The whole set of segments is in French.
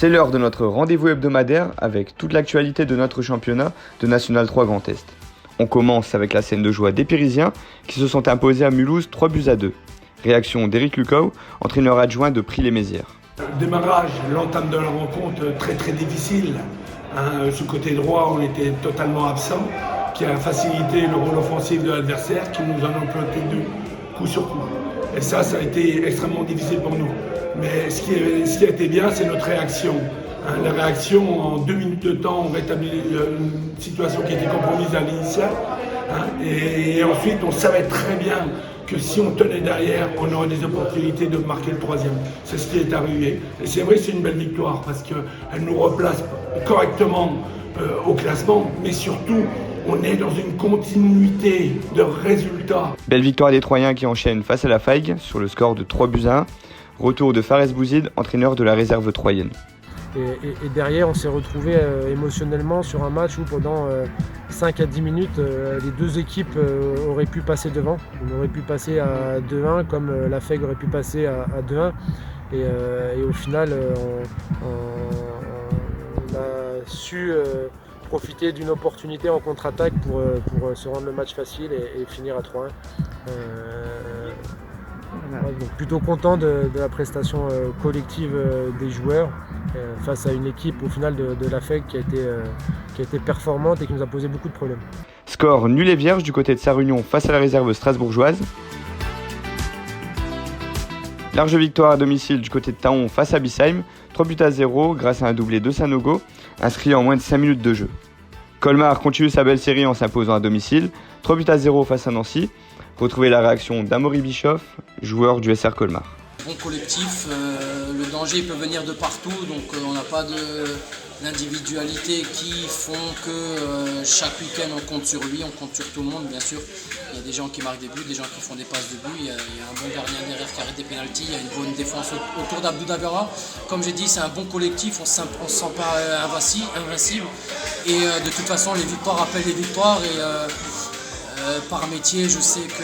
C'est l'heure de notre rendez-vous hebdomadaire avec toute l'actualité de notre championnat de National 3 Grand Est. On commence avec la scène de joie des Périsiens qui se sont imposés à Mulhouse 3-2. Réaction d'Éric Lucau, entraîneur adjoint de Prix-les-Mézières. Le démarrage, l'entame de la rencontre très difficile. Ce côté droit, on était totalement absent, qui a facilité le rôle offensif de l'adversaire, qui nous en a planté deux, coup sur coup. Et ça a été extrêmement difficile pour nous. Mais ce qui a été bien, c'est notre réaction. La réaction, en 2 minutes de temps, on rétablit une situation qui était compromise à l'initial. Et ensuite, on savait très bien que si on tenait derrière, on aurait des opportunités de marquer le 3e. C'est ce qui est arrivé. Et c'est vrai que c'est une belle victoire parce qu'elle nous replace correctement au classement, mais surtout, on est dans une continuité de résultats. Belle victoire des Troyens qui enchaînent face à la Faigue sur le score de 3-1. Retour de Fares Bouzid, entraîneur de la réserve troyenne. Et derrière, on s'est retrouvé émotionnellement sur un match où pendant 5 à 10 minutes, les deux équipes auraient pu passer devant. On aurait pu passer à 2-1 comme la Faigue aurait pu passer à 2-1. Et au final, on a su profiter d'une opportunité en contre-attaque pour se rendre le match facile et finir à 3-1. Donc plutôt content de la prestation collective des joueurs face à une équipe au final de la FEC qui a été performante et qui nous a posé beaucoup de problèmes. Score nul et vierge du côté de Sarre-Union face à la réserve strasbourgeoise. Large victoire à domicile du côté de Taon face à Bissheim, 3-0 grâce à un doublé de Sanogo, inscrit en moins de 5 minutes de jeu. Colmar continue sa belle série en s'imposant à domicile, 3-0 face à Nancy. Retrouvez la réaction d'Amaury Bischoff, joueur du SR Colmar. Bon collectif, le danger peut venir de partout, donc on n'a pas d'individualité qui font que chaque week-end on compte sur lui, on compte sur tout le monde bien sûr. Il y a des gens qui marquent des buts, des gens qui font des passes de but, il y a un bon gardien derrière qui arrête des pénaltys, il y a une bonne défense autour d'Abdou Davera. Comme j'ai dit, c'est un bon collectif, on ne se sent pas invincible et de toute façon les victoires appellent les victoires et par métier, je sais que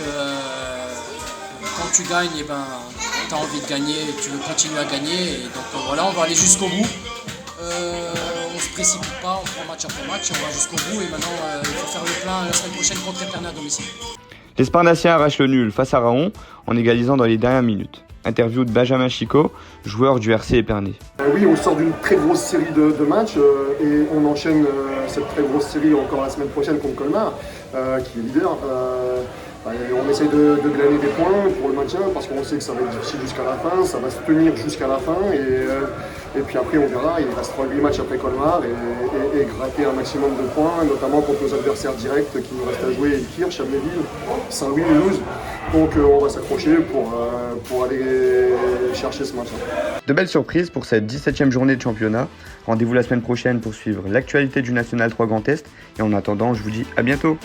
quand tu gagnes, tu as envie de gagner, tu veux continuer à gagner. Et donc voilà, on va aller jusqu'au bout. On ne se précipite pas, on prend match après match, on va jusqu'au bout. Et maintenant, il faut faire le plein la semaine prochaine contre Épernay à domicile. Les Sparnassiens arrachent le nul face à Raon en égalisant dans les dernières minutes. Interview de Benjamin Chicot, joueur du RC Épernay. Oui, on sort d'une très grosse série de matchs et on enchaîne cette très grosse série encore la semaine prochaine contre Colmar, qui est leader. On essaye de glaner des points pour le maintien parce qu'on sait que ça va être difficile jusqu'à la fin, ça va se tenir jusqu'à la fin et puis après on verra, il restera 8 matchs après Colmar et gratter un maximum de points, notamment contre nos adversaires directs qui nous restent à jouer, Elkirch, Amnéville, Saint-Louis, Mulhouse. Donc on va s'accrocher pour aller chercher ce match. De belles surprises pour cette 17e journée de championnat. Rendez-vous la semaine prochaine pour suivre l'actualité du National 3 Grand Est et en attendant, je vous dis à bientôt.